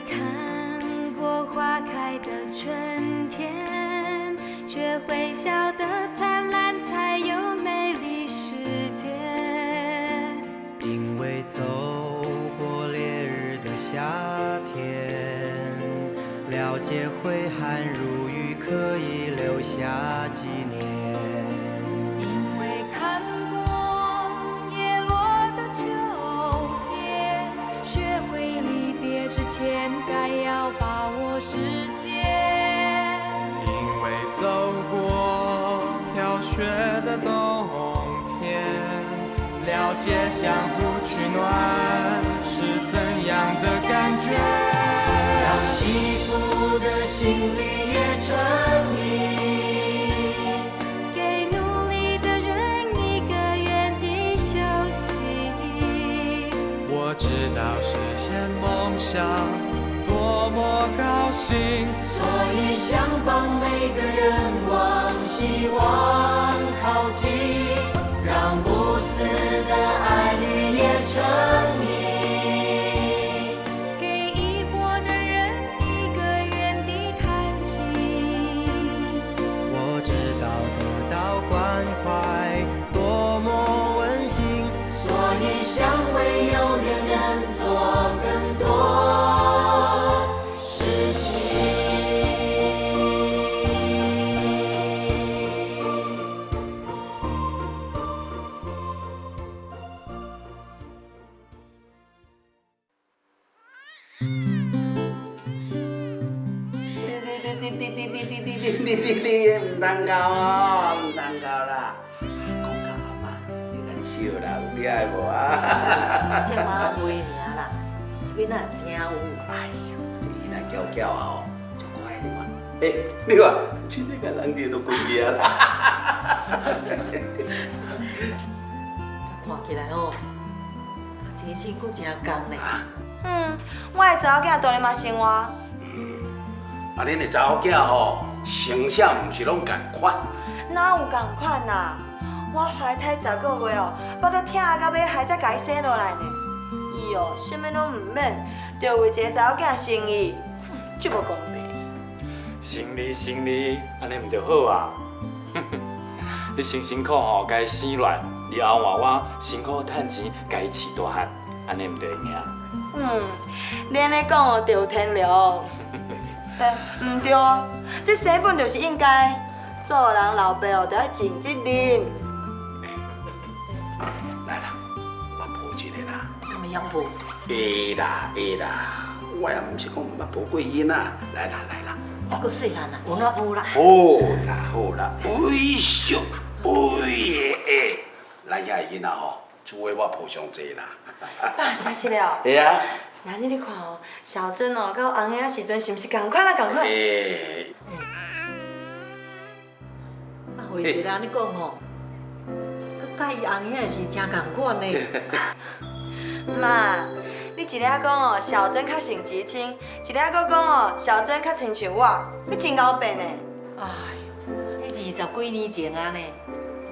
看过花开的春天，学会笑得灿烂，才有美丽世界。因为走过烈日的夏天，了解挥汗如雨可以留下纪念。因为看过叶落的秋天，学会离别之前该要把握时间。因为走过飘雪的冬天，了解相互取暖是怎样的感觉。让幸福的心里也成谜，给努力的人一个原地休息。我知道实现梦想多么高兴，所以想帮每个人往希望靠近，让不死的爱侣也成谜。给疑惑的人一个原地叹息。我知道得到关怀多么温馨，所以想为有缘人做更多事情。唔通教哦，唔通教啦！讲到阿妈，你敢笑啦，有听无啊？这马袂尔啦，囡仔听有。哎呦，这囡仔娇娇啊哦，足乖的嘛。你看，真正个人哋都规个啦。看起来哦，真辛苦真工呢。我的查某囝当然嘛生活。啊，恁的查某囝吼，成啥毋是拢共款？哪有共款啊？我怀胎10个月哦，我都疼到尾，还才甲伊生落来呢。伊哦，啥物拢毋免，就为一个查某囝生伊，足无公平。生理，安尼毋就好啊？你辛苦吼，甲伊生卵，你后换我辛苦趁钱，甲伊饲大汉，安尼毋就会赢？你安尼讲哦，就有天良。毋对，这生本就是应该，做人老爸哦，就要尽责任。来啦，我抱一个啦。咁么样无？会啦，我也毋是讲毋捌抱过囡仔。来啦，还阁细汉啊，有啦有啦。好啦，哎咻，哎耶，咱遐囡仔吼，主的我抱上济啦。爸，真是了。会啊。那你看哦，小珍哦，甲红个时阵是毋是共款啊？共款。啊，回一人你讲吼，佮甲伊红遐是真共款呢。妈，你一个讲哦，小珍较像吉青，一个搁讲哦，小珍较亲像我，你真够变呢。哎呦，迄20几年前啊呢，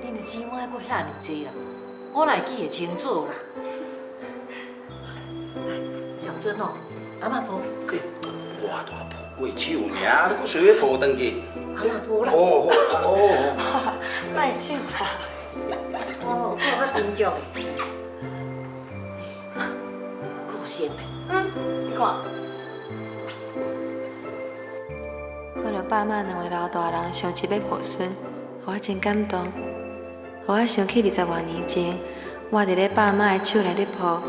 恁的姊妹阁遐尼济啦，我来记会清楚啦。小珍哦，阿嬷抱。我大抱过手尔，你搁随便抱转去。阿嬷抱啦。卖手啦。哦，抱较真足的。高兴嘞。你看。看到爸妈两位老大人相亲要抱孙，我真感动。我想起20多年前，我伫咧爸妈的手内咧抱。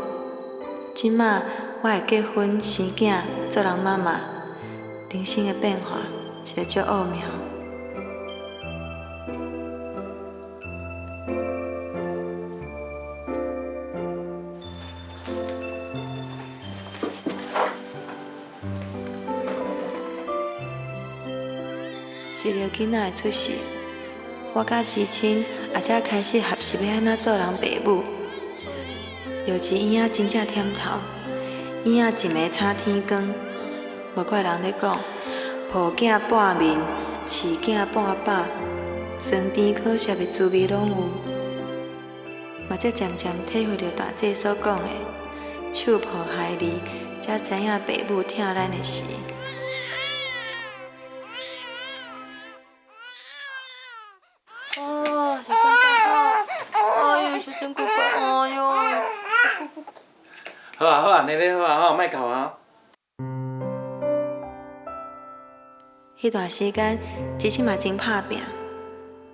即马我会结婚生囝，做人妈妈，人生的变化实在足奥妙。随着囡仔的出世，我甲知青也才开始学习要安怎做人爸母。尤其婴仔真正忝头，婴仔一暝差天光，无怪人咧讲，抱囝半面，饲囝半饱，酸甜苦涩的滋味拢有。嘛才渐渐体会到大姐所讲的，手抱孩儿，才知影爸母疼咱的事。哦，小珍哥哥，哎呦，小珍哥哥，哎呦。好啊好啊，奶奶好啊好，莫哭啊。迄段时间，姐姐嘛真拍拼，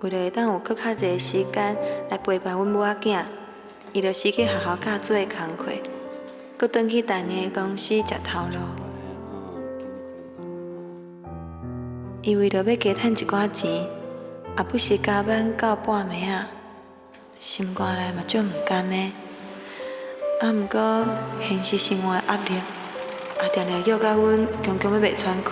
为了会当有搁较侪的时间来陪伴阮母仔囝，伊就辞去学校教做的工课，搁转去大年的公司食头路。伊为着要加趁一寡钱，也不时加班到半暝仔，心肝内嘛足毋甘的。啊，毋过现实生活的压力，也常常约到阮强强要袂喘气。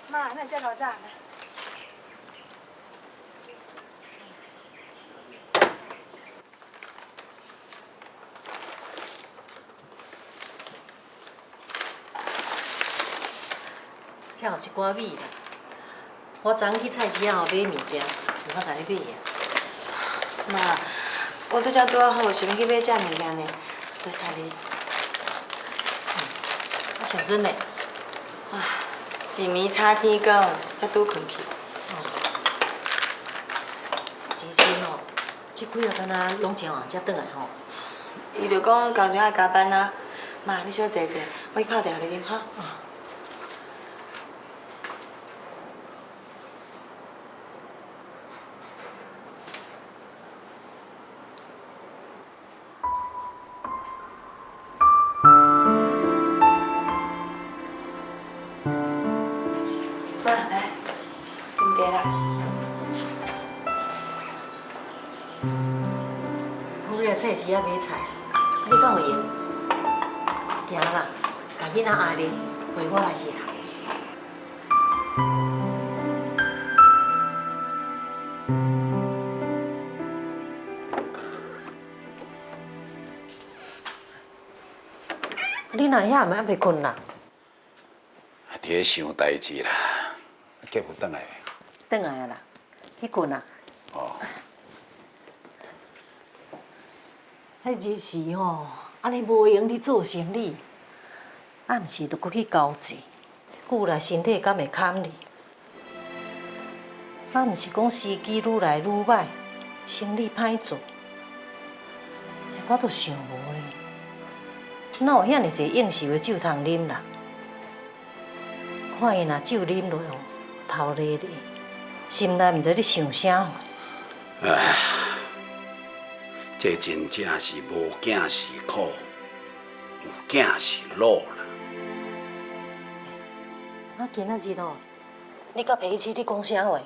妈，那你这老早呢？这有一寡米啦，我昨昏去菜市仔买物件，顺便甲你买啊。妈，我拄则拄啊好，想要去买这物件呢，多谢你。啊，小珍呢？一暝差天光，才拄困去。真心哦，这几日敢若拢真晚才转来吼。伊就讲高中爱加班啊。妈，你小坐坐，我去泡茶互你啉哈。妈，来，啉茶啦。我来菜市仔买菜，你敢有闲？行啦，甲囡仔阿玲陪我来去啦。你哪遐嘛还袂困啦？伫咧想代志啦，结婚转来未？转来啊啦，去困啊。哦，迄日时吼，安尼无闲去做生理，啊，毋是着搁去交际，久来身体敢会堪哩？啊，毋是讲时机愈来愈歹，生理歹做，我都想无咧，哪有遐尼侪应酬的酒通啉啦？看伊若酒啉落哦，头咧咧，心内毋知咧想啥。唉，这真正是无囝是苦，有囝是乐啦。啊，今仔日哦，你甲皮七你讲啥话？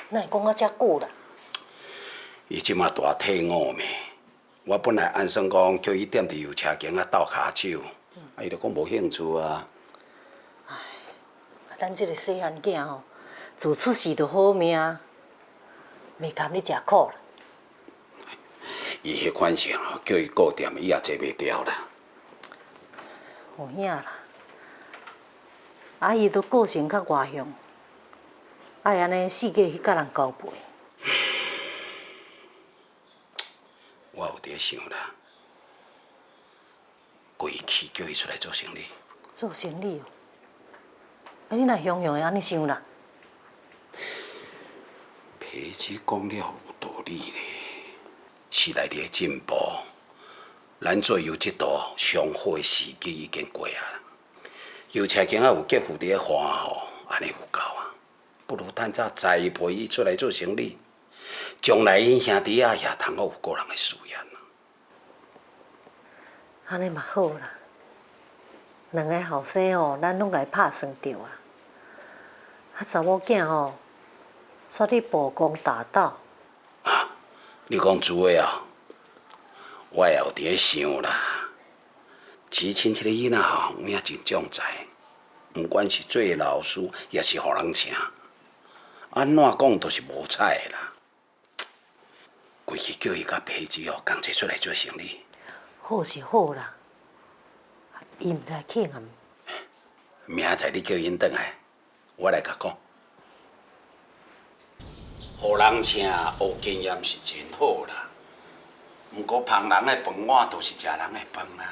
哪会讲啊遮久啦？伊即马大体悟咩？我本来按算讲叫伊踮伫油车间啊斗骹手，伊就讲无兴趣啊。咱这个细汉囝吼，自出世就好命，袂甘你食苦啦。伊迄款性吼，叫伊顾店，伊也坐袂牢啦。有影啦，啊伊都个性较外向，爱安尼四界去甲人交陪。我有伫想啦，规气叫伊出来做生意。做生意哦，啊你若雄雄的安尼想啦？皮子讲了有道理咧，时代伫进步，咱做油这道上好的时机已经过啊。油车间啊有结婚伫咧欢吼，安尼有够啊。不如趁早栽培伊出来做生意，将来因兄弟仔也通好有个人的事业。安尼嘛好啦。两个后生吼，咱拢甲伊拍算着啊。啊，查某囝吼，煞伫曝光大道。你讲主的啊，我也有伫咧想啦。其亲这个囡仔吼，有影真壮才，不管是做老师，也是互人请，安怎讲都是无彩的啦。规去叫伊甲皮子哦，共齐出来做生意。好是好啦，伊毋知去暗。明仔你叫因转来，我来甲讲。互人请学经验是真好啦，毋过旁人的饭碗都是食人的饭啦，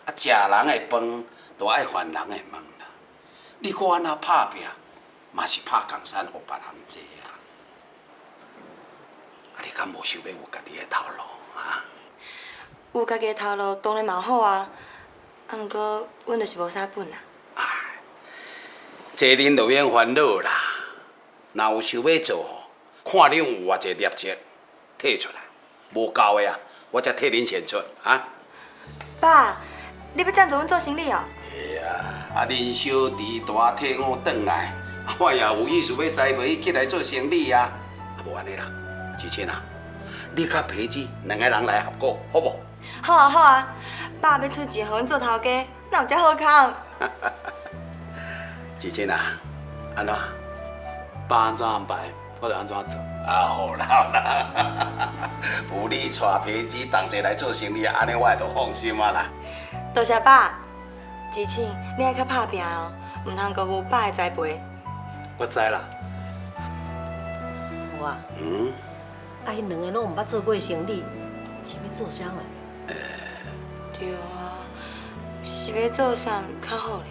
啊食人的饭都爱还人的问啦。你搁安那拍拼，嘛是拍江山互别人坐啊。啊，你敢无想要有家己的头路啊？有家己的头路当然嘛好啊，啊，毋过阮就是无啥本啊。哎，这恁就免烦恼啦。若有想要做吼，看恁有偌济业绩，摕出来。无够的啊，我才替恁先出啊。爸，你要赞助阮做生意哦？哎呀，啊恁小弟大替我转来，我也有意思要栽培起来做生意啊。啊，无安尼啦，志清啊，你甲皮子两个人来合作，好无？好啊好啊，爸要出钱互阮做头家，哪有遮好康？志清啊，安怎？爸安怎安排，我就安怎做。啊，好啦好啦，有你带皮子同齐来做生意，安尼我也就放心啊啦。多谢爸。志清，你爱较拍拼哦，毋通辜负爸的栽培。我知啦。好啊，嗯，啊，因两个拢毋捌做过生意，是要做啥嘞？对啊，是要做啥较好咧？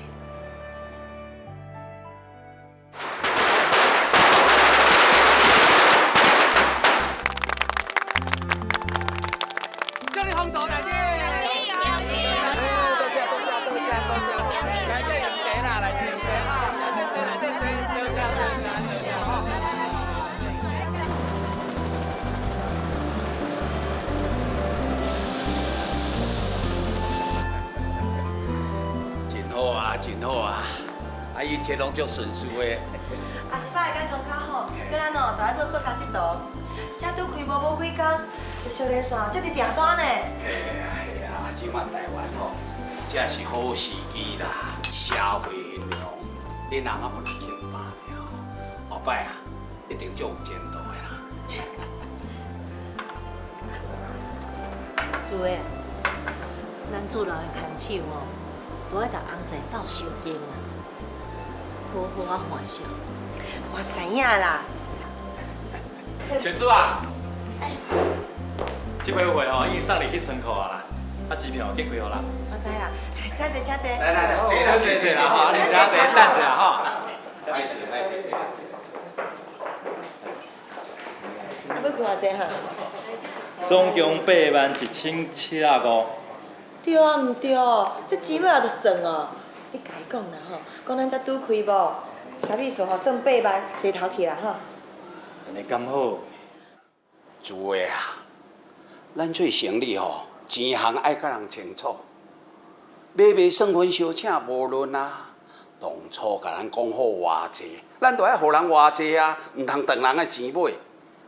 真好啊！啊，一切拢足顺遂的。也是爸的感情较好，叫咱哦，就爱做塑胶这道，才拄开无几工，就烧热线，这是订单呢。哎呀，即马台湾吼，这是好时机啦，社会现象，恁人啊无能轻把了，后摆啊，一定足有前途的啦。主的，咱做人的牵手哦，都爱甲翁婿斗相敬啊，好好啊欢笑。我知影啦。先主啊，这回会吼已经送你去村口啊啦，啊机票紧开互啦。我知啦，请坐，请坐。来，坐啦吼，你等下坐，等一下吼。歹势。要开偌济哈？总共81705。对啊，毋对，这钱尾也着算哦。你家己讲啦吼，讲咱才拄开无，啥物事吼算8万，坐头去啦吼。安尼刚好。主的啊，咱做生意吼，钱项爱甲人清楚，买卖算分相请无论啊。当初甲咱讲好偌济，咱就爱互人偌济啊，毋通断人的钱尾。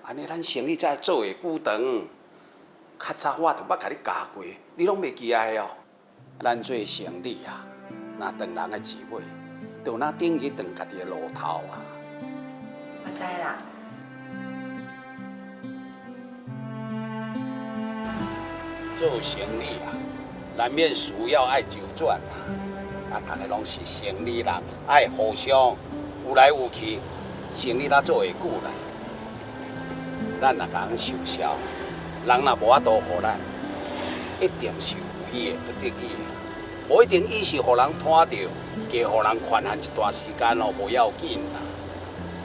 安尼咱生意才会做会久长。较早我就捌甲你教过，你拢袂记爱哦。咱做生意啊，若断人的钱尾，就若等于断家己的路头啊。我知啦。做生意啊，难免需要爱周转啊。啊，大家拢是生意人，爱互相有来有去，生意才做会久啦。咱若甲人受销，人若无法度互咱，一定是有意的不得已的，无一定伊是互人拖着，加互人宽限一段时间哦，无要紧啦。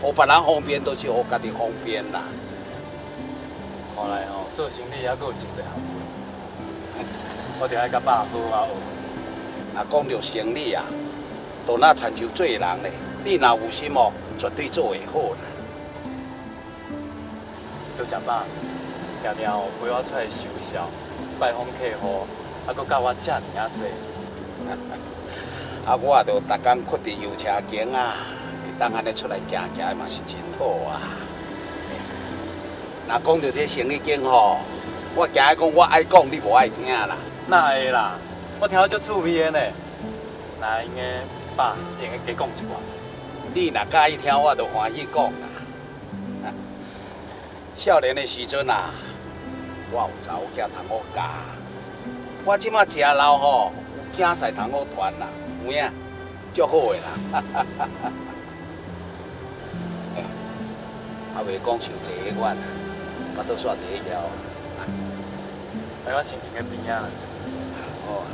互别人方便，都是互家己方便啦。后来吼，做生意还佫有真侪学问，我着爱甲爸好好学。啊，讲到生意啊，都那亲像做人咧，你若有心哦，绝对做会好啦。多谢爸，常常陪我出来收销，拜访客户，搁教我遮尔啊济。啊，我著逐工屈伫油车间啊，会当安尼出来行行嘛是真好啊。若讲到这生意经吼，我惊讲我爱讲你无爱听啦。哪会啦？我听到足趣味的呢。那应该爸，你应该加讲一寡。你若介意听，我就欢喜讲啦。少年的时阵啊，我有查某囝通好教。我即马食老吼，有囝婿通好传啦，有影，足好的啦。啊，袂讲受坐迄款啊，我倒煞第一条。来我先停个边啊。好啊。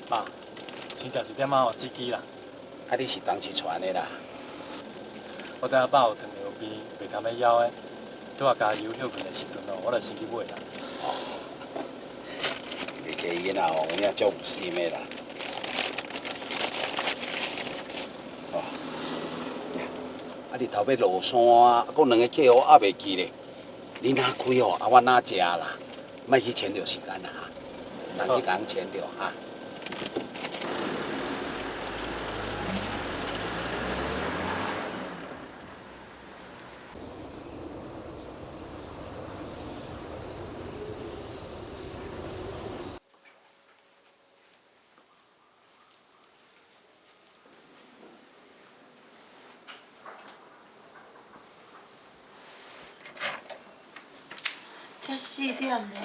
爸，先食一点仔互自己啦。啊，你是当时传的啦？我知影爸有糖尿病，袂堪要枵的。拄啊加油休困的时阵哦，我就先去买啦。哦，你这囡仔哦，有影足有心的啦。哦，啊，日头要落山，啊，搁两个客户还袂记咧。你哪开哦，啊，我哪食啦，莫去牵着时间啦哈，人去共牵着哈。才4点呢，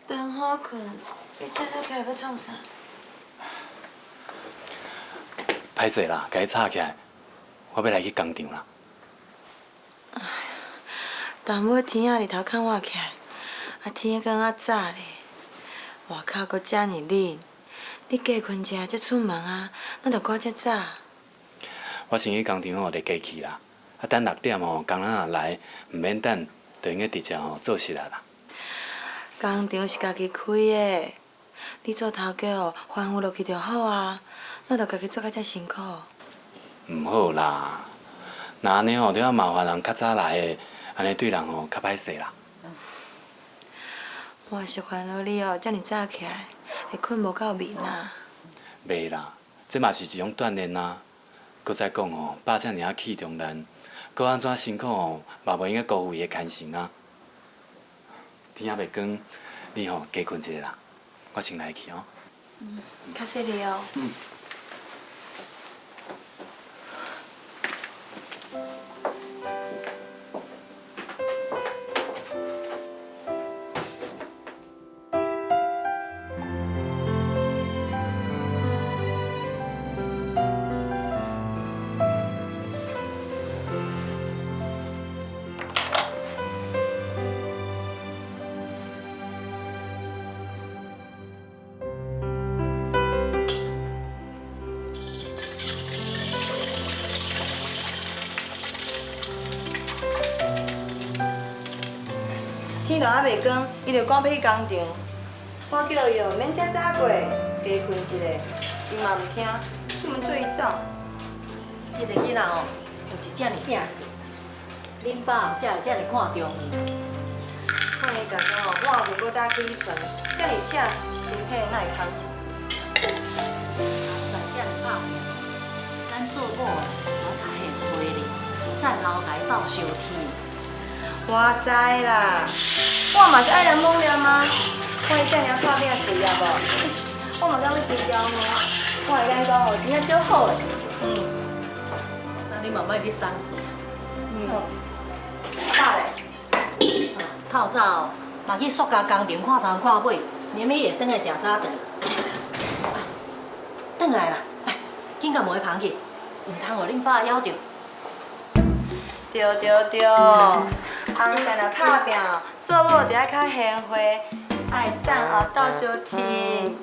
顿好困，你这早起来要创啥？歹势啦，甲伊吵起来，我要来去工厂啦。淡薄天仔日头较晚起来，啊天光啊早咧，外口阁遮尔冷，你加困一下才出门啊，哪着赶遮早？我先去工厂吼，就加去啦。啊，等6点吼，工人若来，毋免等，就应该直接吼做事啊啦。工厂是家己开的，你做头家哦，吩咐落去就好啊，哪着家己做甲遮辛苦？毋好啦，若安尼吼，就要麻烦人较早来的，安尼对人吼较歹势啦。我是烦恼你哦，遮尔早起来，会困无够眠啊。袂啦，这嘛是一种锻炼啊。搁再讲吼，爸遮尔啊气重咱，搁安怎辛苦吼，嘛袂应该辜负伊的虔诚啊。天也袂光，你吼加困一下啦，我先来去哦。较细哩哦。天都还袂光，伊就赶要去工厂。我叫伊哦，免遮早过，加困一下。伊嘛毋听，出门做伊走。这个囡仔哦，就是这么拼死。恁爸才会这么看重伊。看伊家讲哦，我后面搁早起床，遮尔忝，身体哪会堪住？在这么拍拼，咱做某的要较贤惠哩，再留家斗相天。我知啦，我嘛是爱人猛念啊。看伊遮尔拍拼事业无，我嘛敢要真骄傲。我会甲伊讲哦，真正足好诶。那你嘛莫去生气。好。爸咧？透早嘛去塑胶工厂看头看尾，连尾会转来食早顿。转来啦，来，紧甲门旁去，唔通互恁爸咬着。对，红线若拍拼，做某就爱较贤惠，爱赞后斗相天。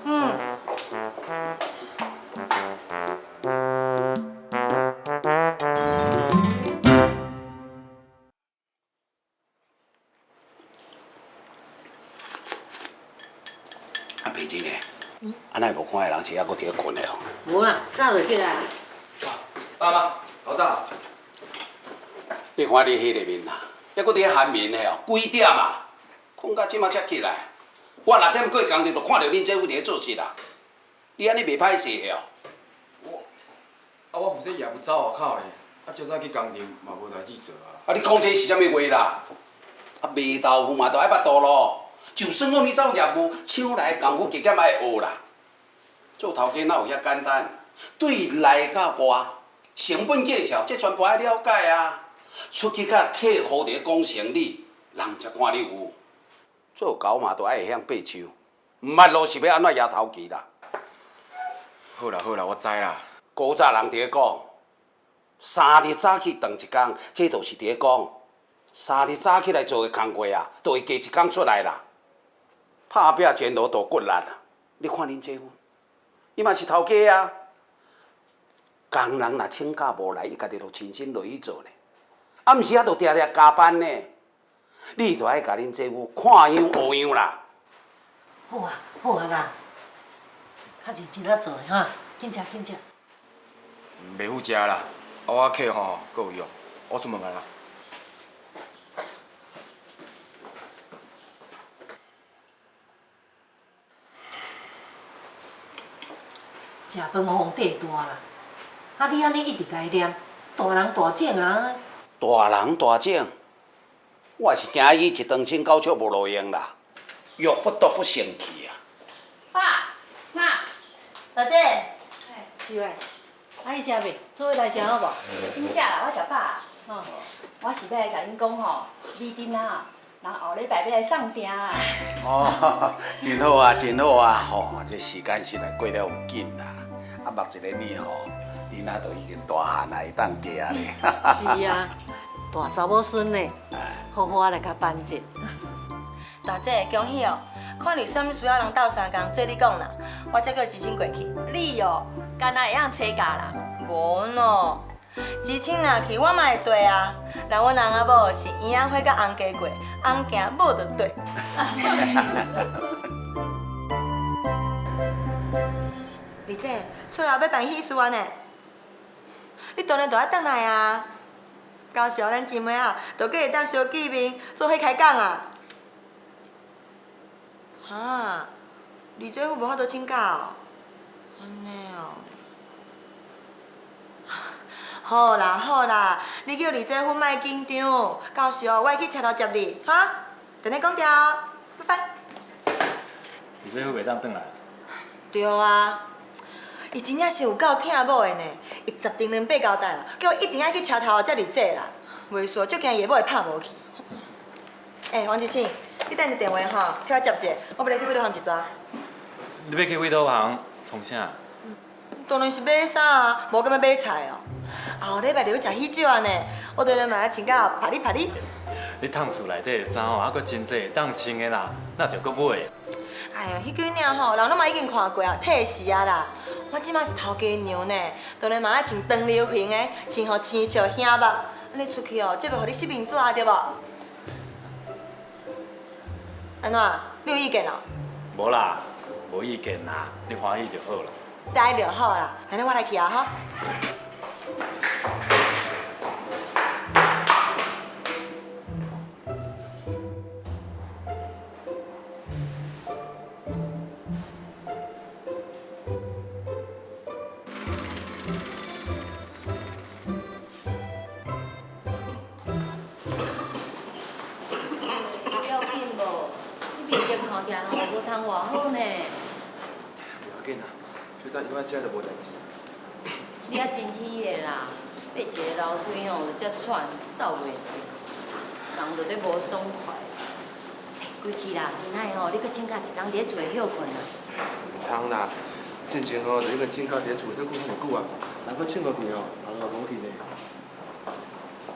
啊，北京诶，安那歹无看的人是还阁伫咧困的哦。无啦，早就起来啦。爸妈，老早。你看你迄个面啦，还阁伫咧寒眠的哦，几点啊？困到即马才起来。我6点过工就看到恁姐夫伫咧做事啦。你安尼袂歹势的哦。我负责业务走外口的，朝早去工程嘛无代志做啊。你讲这是啥物话啦？卖豆腐嘛，就爱捌倒咯。就算讲你走业务，厂内功夫加减爱学啦。做头家哪有遐简单？对内甲外，成本计算，这全部爱了解啊。出去甲客户伫咧讲生意，人才看你有。做狗嘛，都爱会晓爬树，毋捌路是要安怎抓头家啦。好啦，我知啦。古早人伫咧讲，3日早起顿一工，这就是伫咧讲，3日早起来做的工课啊，就会加一工出来啦。拍拼前路大骨力啊！你看恁姐夫，伊嘛是头家啊。工人若请假无来，伊家己就亲身落去做呢。暗时啊，就常常加班呢。你就爱甲恁姐夫看样学样啦。好啊啦，较认真啊做咧哈，紧食。袂好食啦，我客吼够有用，我出门啊啦。食饭互地大啦，啊你安尼一直家念，大人大种啊。大人大种，我是惊伊一顿先到笑无路用啦，欲不得不生气啊。爸妈，大姐，是喂，啊你食未？做伙来食好无？恁食啦，我食饱啦。哦，我是要来甲恁讲吼，米丁啊，人后礼拜要来送订啦。哦，真好啊，真好啊！吼，这时间实在过了有紧啦。啊，目一个年吼，囡仔都已经大汉啦，会当嫁咧。是啊，大查某孙呢，好好啊来甲办一。大姐，恭喜哦！看你算需要人斗3工，做你讲啦，我才叫支请过去。你哦，干那会晓找假啦？无喏，支请若去，我嘛会对啊。人阮翁仔某是婴仔花甲翁家过，翁行某就对。二姐，出来要办喜事啊呢？你当然就要转来啊！到时候咱姊妹啊，就搁会当相见面，做伙开讲啊。哈，二姐夫无法度请假哦。安尼哦。好啦，你叫二姐夫莫紧张，到时候我会去车头接你，哈？等你讲掉，拜拜。你这会袂当转来？对啊，伊真正是有够疼某的呢，伊10订2八交代哦，叫我一定要去车头才入座啦。袂说，就惊伊某会拍无去。王志清，你等一电话吼，替我接者，我要来去尾路行一抓。你要去尾路行创啥？当然是买衫啊，无干要买菜哦。后礼拜就要食喜酒啊呢，我当然嘛要穿到拍你。你趟厝内底的衫吼，还阁真济当穿的啦，那着阁买。哎呀，迄几领吼，人拢嘛已经看过啊，退时啊啦。我即马是头家娘呢，当然嘛爱穿长流平的，穿互青笑兄目，安尼出去哦，才袂互你失面子啊，对无？安怎？你有意见哦？无啦，无意见啦，你欢喜就好啦。知就好啦，安尼我来去啊吼。行吼无通偌好呢。不要紧啦，就等伊我遮就无代志。你也真喜的啦，爬一个楼梯吼就遮喘，扫袂去，人就咧无爽快。规气啦，今仔吼你搁请假一工伫咧厝诶休困啦。唔通啦，进前吼就迄个请假伫咧厝咧顾偌久啊，人搁请落去哦，人就无去呢。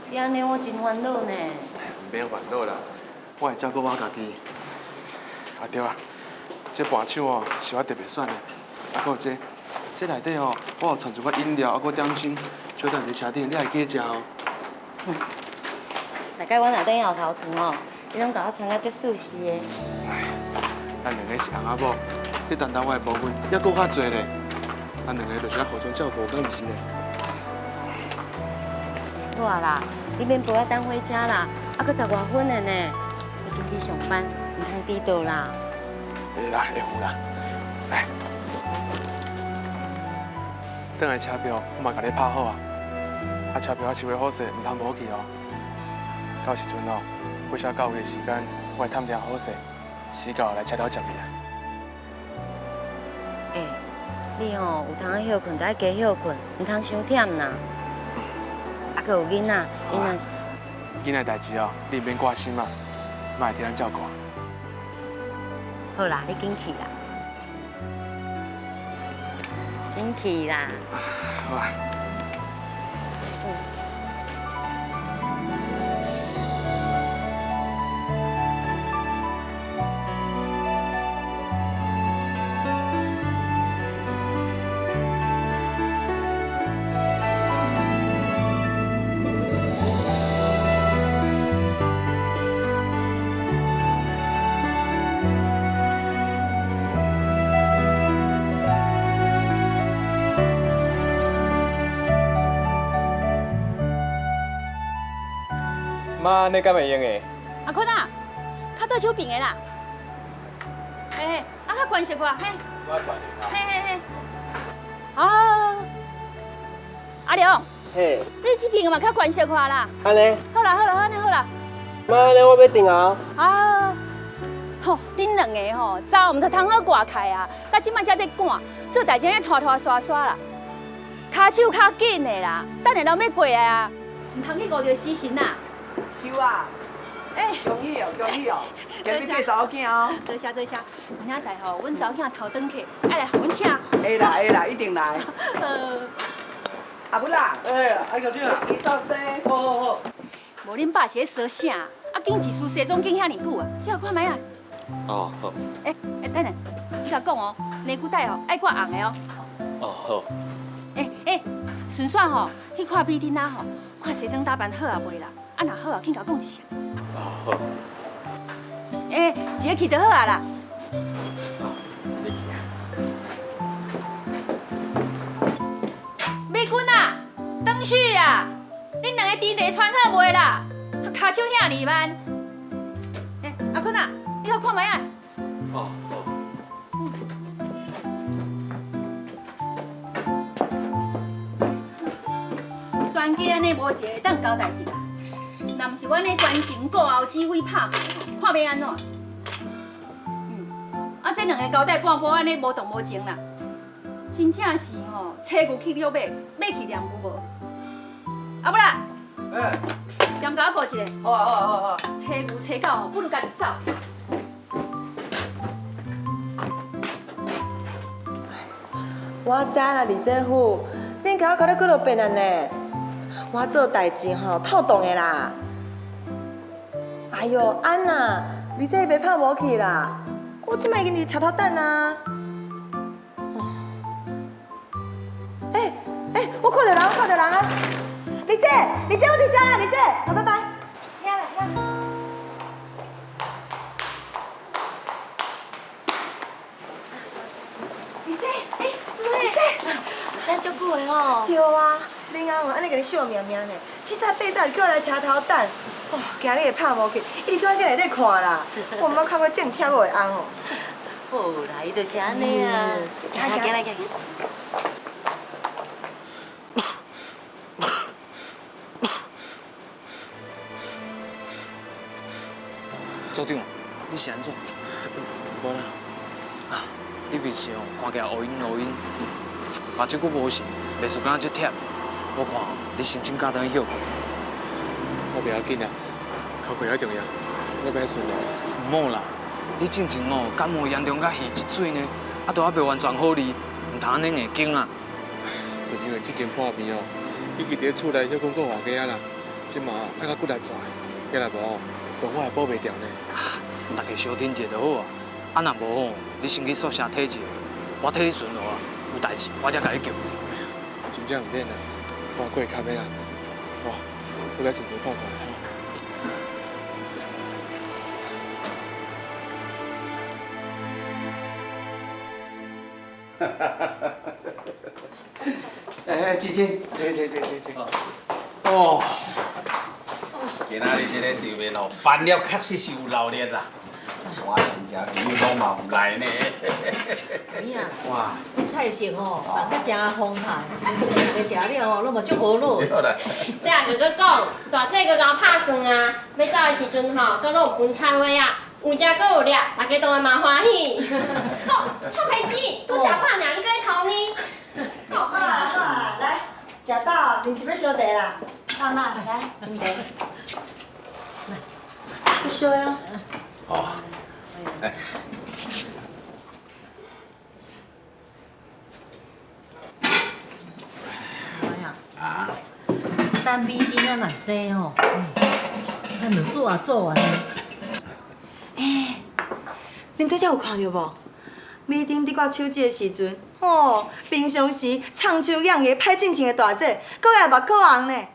你安尼我真烦恼呢。唔免烦恼啦，我会照顾我家己。啊对啊，这盘手哦是我特别选的，啊还有这内底哦，我有传一寡饮料，啊还点心，小等伫车顶，你会记食哦。大概我内底后头厝吼，伊拢甲我穿甲足舒适的。咱两个是翁仔某，你担当我的部分，还搁较侪咧。咱两个就是要互相照顾，敢毋是咧？好啊啦，你免陪我等回家啦，还搁10外分的呢。你紧去上班，唔通迟到啦。会啦，会有啦。来，等下车票我嘛甲你拍好啊。啊，车票收的好势，唔通无去哦。到时阵哦，8下9个时间，我会探听好势，时到来车头接你啊。你吼有通休困，就爱加休困，唔通伤忝呐。啊，搁有囡仔，囡仔。囡仔代志哦，你免挂心嘛，莫会替咱照顾。好啦，你紧去啦，紧去啦。好啊。妈，你敢会用的？阿坤啊，较倒手边的啦。嘿嘿，啊较悬些看，嘿。我悬的嘿嘿嘿。好。阿良。嘿。你这边嘛较悬些看啦。安尼。好啦好啦，安尼好啦。妈，安尼我要订啊。啊。吼，恁两个吼，早唔着通好挂开啊，到即摆才在赶，做代志咧拖拖刷刷啦，骹手较紧的啦，等下人要过来啊，唔通去误着死神啦。收啊！哎，恭喜哦，恭喜哦！今日嫁查某囝哦。多谢多谢，明仔载吼，阮查某囝头转去，爱来互阮请。会啦会啦，一定来。阿母啦，爱小姐啊，一扫西。好好好。无恁爸是咧说啥？啊，竟一梳西装竟遐尼久啊！你来看卖啊。哦好。等下，你甲讲哦，内裤带哦爱挂红的哦。哦好。顺便吼去看美丁仔吼，看西装打扮好啊未啦？啊，若好啊，紧甲讲一声。哦好。一个去就好啊啦。你去啊。美君啊，转去啊！恁两个甜茶穿好未啦？骹手遐尼慢。阿坤啊，你来看卖啊。哦好。全家安尼无一个会当交代一个，若毋是阮咧专程顾后指挥拍卖吼，看要安怎？啊，这两个交代半晡安尼无动无静啦，真正是吼，车牛去遛马，马去练牛无。啊不啦，踮甲我顾一下。好啊好啊好啊好啊。车牛车狗吼，不如家己走。我知啦，李政府，免甲我搞得搁落别人呢。我做代志吼透动的啦。哎呦，安娜，你这袂拍无去啦。我即摆已经伫车头等啊。我看到人，看到人啊！李姐，李姐，我伫遮啦，李姐，好，拜拜。遐啦遐啦。李姐，朱丽，咱足久的吼。对啊，恁阿安尼甲你笑命命呢，7早8早就叫我来车头等。哦，今日会拍无去，一直叫我去内底看啦。我毋捌看过这么跳舞的翁哦。好啦，伊就是安尼啊。行来行来行来。组长，你是安怎？无啦。啊，你面色哦，看起来乌阴，目睭阁无神，袂输敢足忝。我看你心情加当休困。我袂要紧啦，考过较重要，我要顺路。唔好啦，你进前哦感冒严重甲鼻积水呢，啊都还袂完全好哩，唔通安尼硬劲啊。就是因为即间破病哦，以前伫厝内休困过偌久啊啦，即马爱到骨力拽，要来无，病我也保袂掉呢。大家小听者就好啊，啊若无吼，你先去宿舍体一下，我替你顺路啊，有代志我才甲你叫。真正唔免啦，我过会较尾啦，哇，我来顺顺看看哈。志清，坐。哦，今仔日这个场面哦，办了确实是有闹热啊。我亲戚朋友拢嘛有来呢。你啊，哇，你菜色吼办得真丰泰，你食了吼，拢嘛足好乐。对啦。这样就搁讲，大姐搁甲我拍算啊，要走的时阵吼，搁拢有分菜花啊，有食搁有掠，大家都会蛮欢喜。好，臭皮子，搁食饱尔，你搁咧偷呢？好啊，来，食饱，啉一杯烧茶啦。妈妈，来，啉茶。来，去烧呀。哦。哎。妈呀！啊。等米丁啊若生吼，咱就做啊做完。恁拄则有看到无？米丁伫挂手机的时阵，吼，平常时唱秋养个、歹进前的大姐，搁会目眶红呢。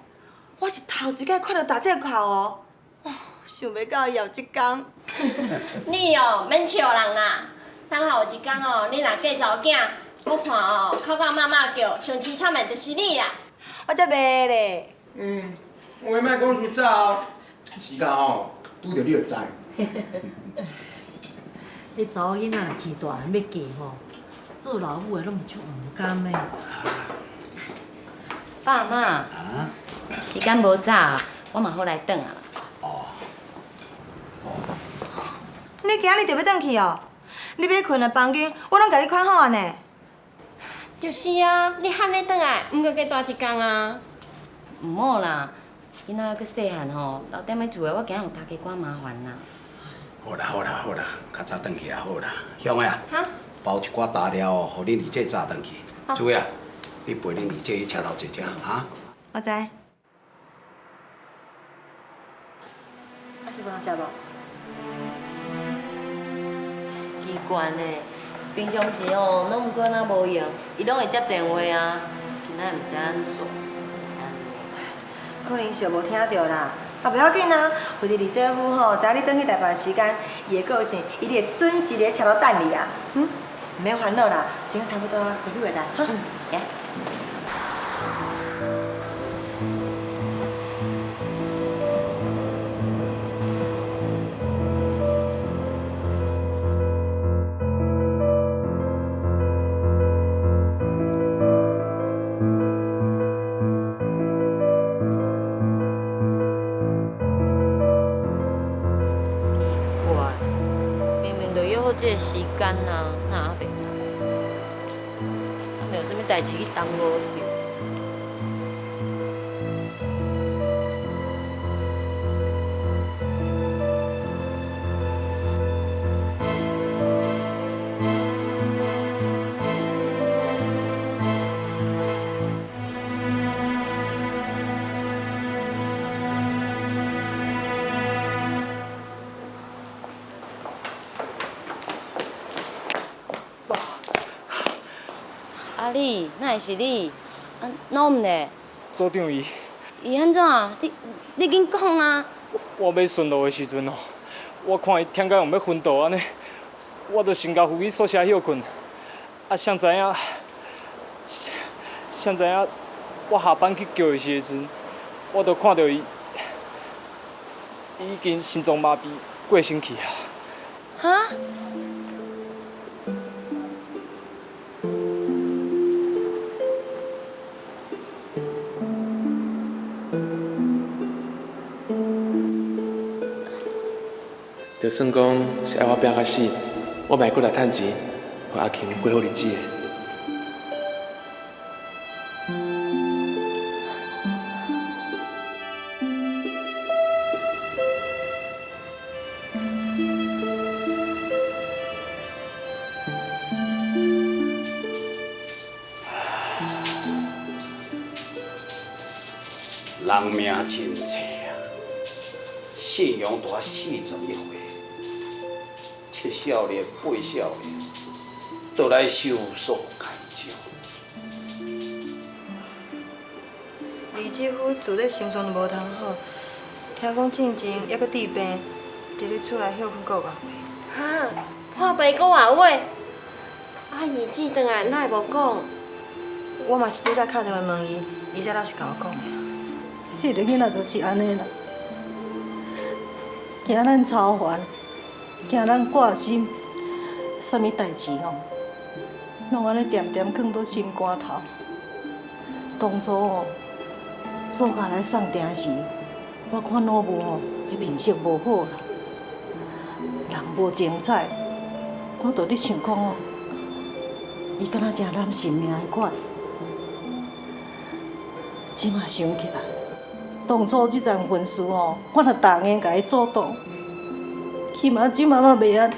我是头一摆看到大姐哭哦，想袂到伊有即天。你哦，免笑人啦。等下有一天哦，你若嫁查某囝，我看哦，口口骂骂叫，上凄惨的就是你啦。我才袂咧。话莫讲实早，时间吼拄着你就知。你查某囡仔若饲大汉要嫁吼，做老母的拢是足毋甘的。爸妈，时间无早，我嘛好来转啊。你今日就要转去哦？你要困的房间，我拢甲你看好啊呢。就是啊，你喊你转来，毋过加大一工啊。毋好啦，囡仔还佫细汉吼，留踮咧厝的，我惊有大家寡麻烦啦。好啦，较早转去也好啦。兄弟啊，哈，包一寡大料哦，互恁二姐早转去。主啊，你陪恁二姐去车头坐者哈。我知。啊是无人食无？奇怪呢，平常时吼，拢毋过若无用，伊拢会接电话啊，今仔毋知安怎。可能是无听到啦，啊不要紧啊，或者二姐夫吼，知影你转去台北的时间，伊的个性，伊就会准时伫车头等你啊。毋免烦恼啦，时间差不多啊，回去回来哈。这个时间啊，哪袂？敢有啥物代志去耽误着？啊你，哪会是你？啊，哪毋咧？组长伊。伊安怎？你紧讲啊！我要顺路的时阵哦，我看伊忝到用要昏倒安尼，我就先甲扶去宿舍休困。啊，谁知影我下班去叫伊时阵，我就看到伊已经心脏麻痹过身去啊。哈？就算讲是爱我拼甲死，我嘛会过来趁钱，互阿琴过好日子的。人命真济啊！信用大41岁，7少年、8少年，都来受诉开招。李姐夫自咧心脏就无通好，听讲进前还阁治病，伫咧厝内休困5个月。哈，破病讲话话，阿姨姊转来，哪会无讲？我嘛是拄则敲电话问伊，伊才老实甲我讲的。这个囡仔就是安尼啦，惊咱操烦，惊咱挂心，啥物代志哦，拢安尼点点放到心肝头。当初哦，暑假来送订时，我看老母哦，迄面色无好啦，人无精彩，我就咧想讲哦，伊敢若真揽性命迄款。即马想起来，当初即桩婚事哦，我着逐硬甲伊阻挡，起码即马嘛袂安。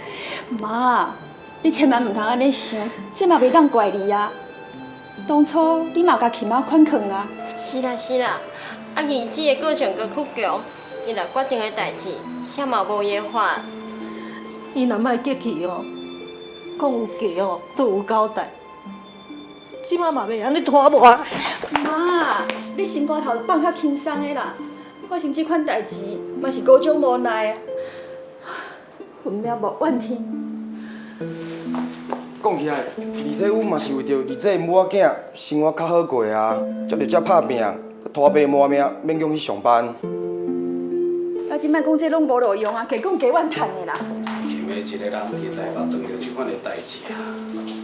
妈，你千万唔通安尼想，这嘛袂当怪你啊。当初你嘛甲起妈款劝啊。是啦是啦，阿姨姊的个性阁去强，伊若决定的代志，啥嘛无伊的法。伊若莫激气哦，讲有假哦，都有交代。即马嘛袂安尼拖磨。妈，你心肝头放较轻松的啦。发生即款代志，嘛是各种无奈啊。分明无怨天。讲起来，二姐阮嘛是为着二姐母仔囝生活较好过啊，才着遮拍拼，佮拖爸磨命，勉强去上班。啊，即摆讲这拢无路用啊，加讲加怨叹的啦。想要一个人去台北遇到即款的代志啊，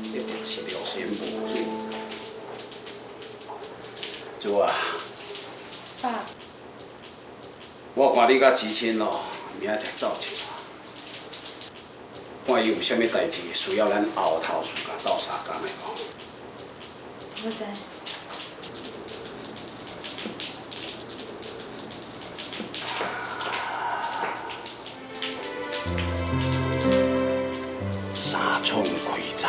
一定是良心无罪。主啊，爸，我看你甲知青哦，明仔载走一趟，看伊有啥物代志需要咱后头自家斗相共的哦。我知。三寸开在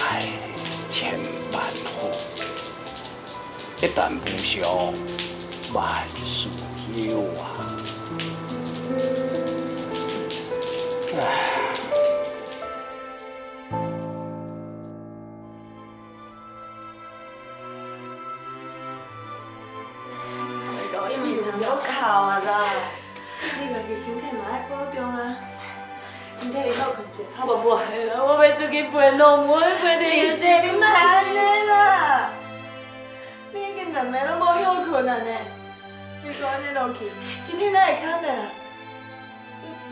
千般好，一旦无常万事休啊！唉。你唔通搁哭啊啦！你家己身体嘛爱保重啊，身体你好困者。我无爱啦，我要出去陪老母，陪你。姐，你莫安尼啦！你已经2暝拢无休困啊呢，你再安尼落去，身体哪会堪的啦？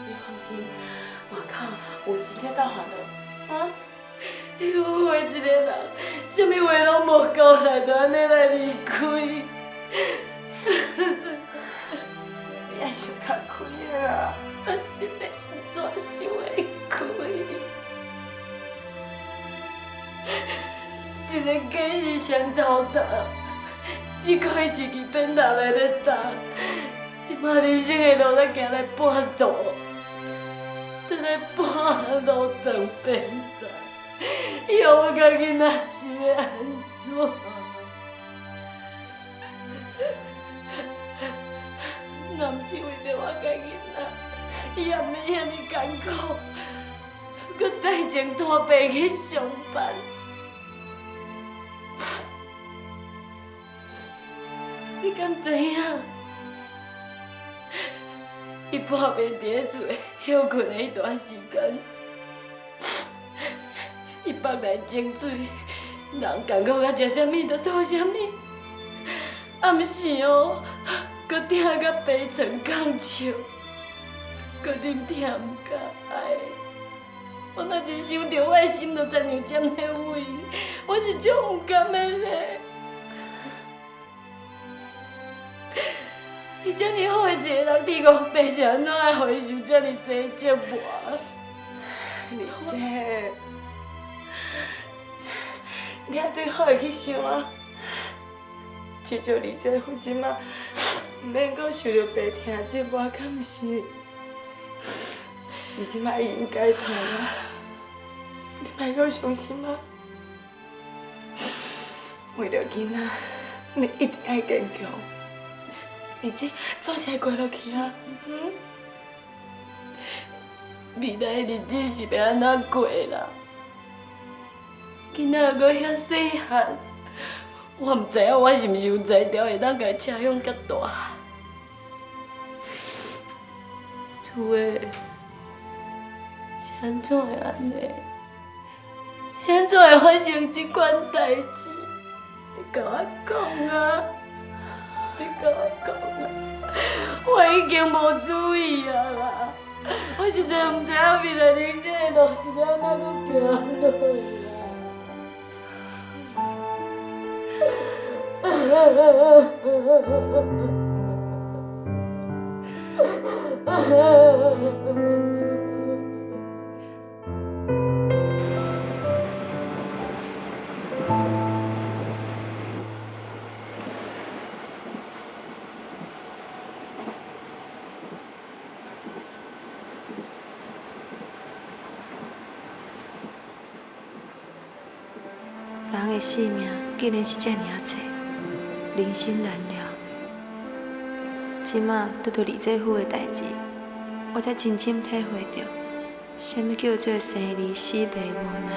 你放心，外口有钱在斗烦恼，啊？你我为一个人，啥物话拢无交代，就安尼来离开。你爱想较开的啦，我心要怎想会开？一个假是双头大，一开一支变头来咧打，即马人生的路才行来半途，等来半路当变态，以后我甲囡仔是要安怎？若毋是为着我甲囡仔，伊也毋免遐尼艰苦，搁带前拖爸去上班。你敢知影？伊破病伫咧厝休困的迄段时间，伊腹内争水，人艰苦甲食啥物就吐啥物，暗时哦。搁听甲悲沉讲笑，搁啉疼唔敢爱。我若一想着，我的心就亲像尖咧位，我是足唔甘的咧。伊遮尔好的一个人，天公伯是安怎爱互伊受遮尔济折磨？二姐，你也对好的去想啊。至少二姐夫即马。毋免阁受着白疼折磨，敢毋是？你即摆已经改变啊！你莫阁伤心啊！为着囡仔，你一定要坚强。日子总是会过落去啊！未来的日子是要安怎过啦？囡仔还阁遐细汉。我毋知影我是毋是有才调会当甲伊车养较大，厝的是安怎会安尼？现在会发生这款代志？你甲我讲啊！你甲我讲啊！我已经无注意啊啦！我实在唔知影未来人生的路是要安怎去行落啦！人的生命竟然是这尔脆，人生难料。即马拄到李姐夫的代志，我才真正体会到，什么叫做生离死别无奈。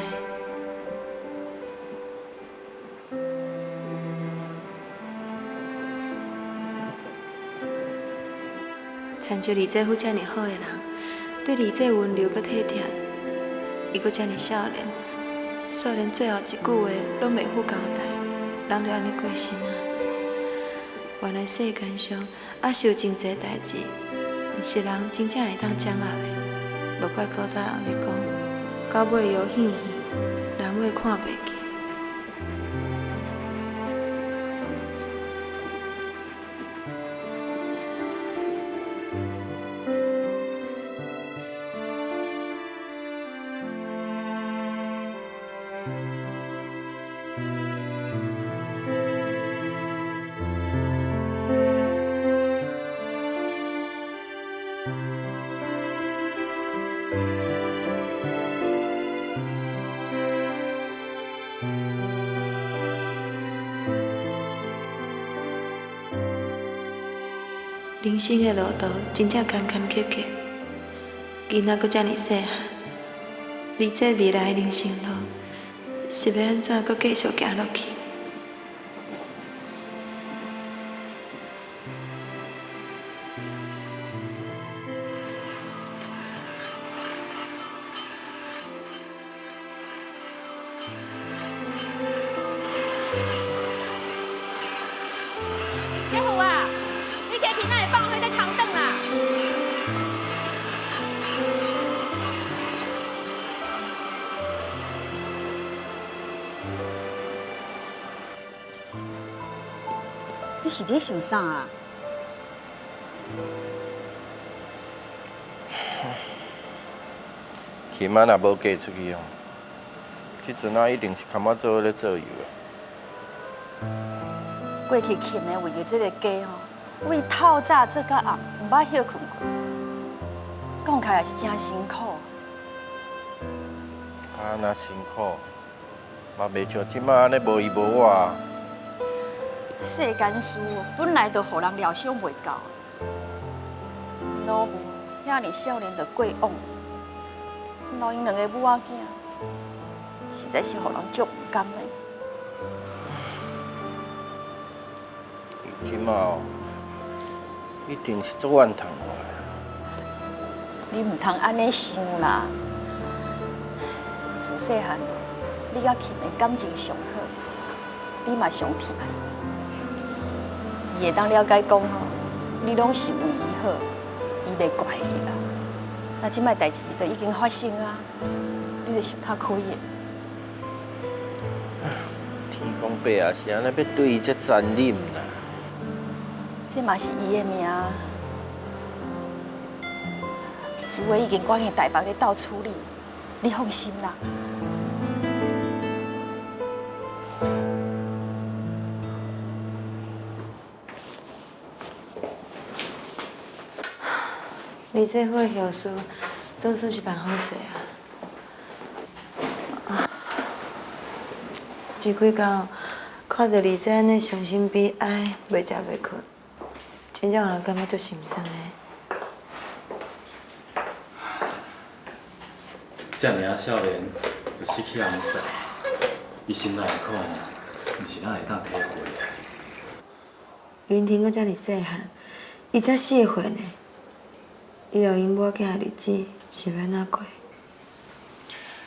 参照李姐夫这尔好的人，对李姐温柔佮体贴，伊佮这尔少年。虽然最后一句话拢袂好交代，人就安尼过身啊。原来世间上还是有真侪代志，毋是人真正会当掌握的。无怪古早人咧讲，到尾摇戏戏，人尾看袂见。人生的路途真正坎坎坷坷，囡仔阁遮尔细汉，而这未来的人生路是要安怎阁继续行落去？姐夫啊！你家去哪会放火在扛凳啊？你是伫想啥啊？琴仔若无嫁出去哦，即阵啊一定是看我做伙咧做油的。过去琴的为着这个家吼。为透早做到暗，唔捌休困过，讲起来是真辛苦。啊，那辛苦，嘛袂像即马安尼无伊无我。世间事本来就互人料想袂到，老母遐尔少年就过往，老因两个母仔囝，实在是互人足不甘的。即马哦。一定是足怨叹我。你唔通安尼想啦！自细汉，你甲琴的感情上好，你嘛上疼伊。伊会当了解讲吼，你拢是为伊好，伊袂怪你啦。那即摆代志都已经发生啊，你就心较开的。天公伯也是安尼要对伊这残忍啦。这嘛是伊的命，主委已经赶去台北去斗处理，你放心啦。你这伙后事总算是办好势啊！这几天看到你这安尼伤心悲哀，袂食袂困。真正让人感觉足心酸的。这尔啊少年，就失去人生，伊心内的苦，毋是咱会当体会的。云婷阁遮尔细汉，伊才4岁呢，以后因某囝的日子是要安怎过？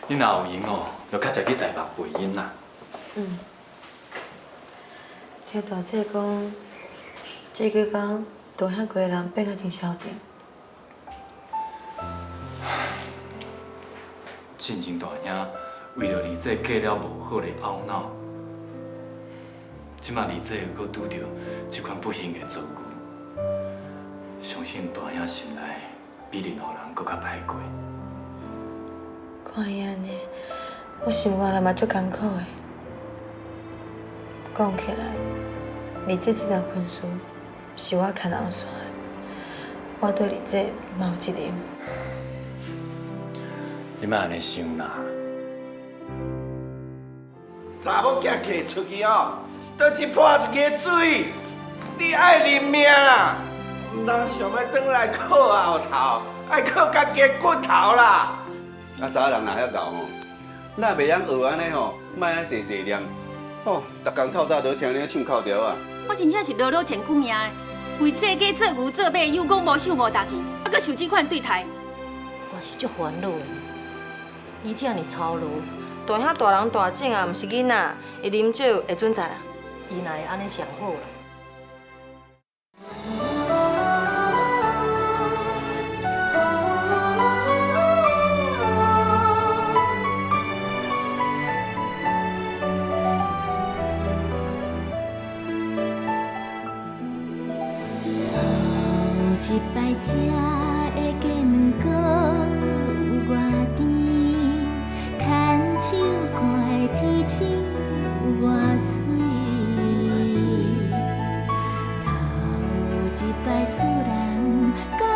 你若有闲哦，就较早去台北陪因啦。嗯。听大姐讲，这几工大兄个人变啊真消停。进前大兄为着二姐过了无好咧懊恼，即马二姐又搁拄着这款不幸的遭遇，相信大兄心内比任何人搁较歹过。看伊安尼，我心肝内嘛足艰苦的。讲起来，二姐这条婚事是我牵后线的，我对二姐嘛有责任。你莫安尼想啦。查某囝摕出去哦，倒一泼一个水，你爱认命啦，唔通想要转来靠后头，爱靠家己骨头啦。啊，查人若遐敖吼，咱袂晓学安尼吼，莫安细细念，吼，逐工透早都听你唱口条啊。我真正是落落前久命的，为这家做牛做马，有讲无想无大气，还阁受这款对待。我是足烦恼的。伊这样操劳，大兄大人大种啊，毋是囡仔，会啉酒会准在啦。伊若会安尼上好啦。一摆食的鸡卵糕有外甜，牵手看的天星有外水。头一摆思念。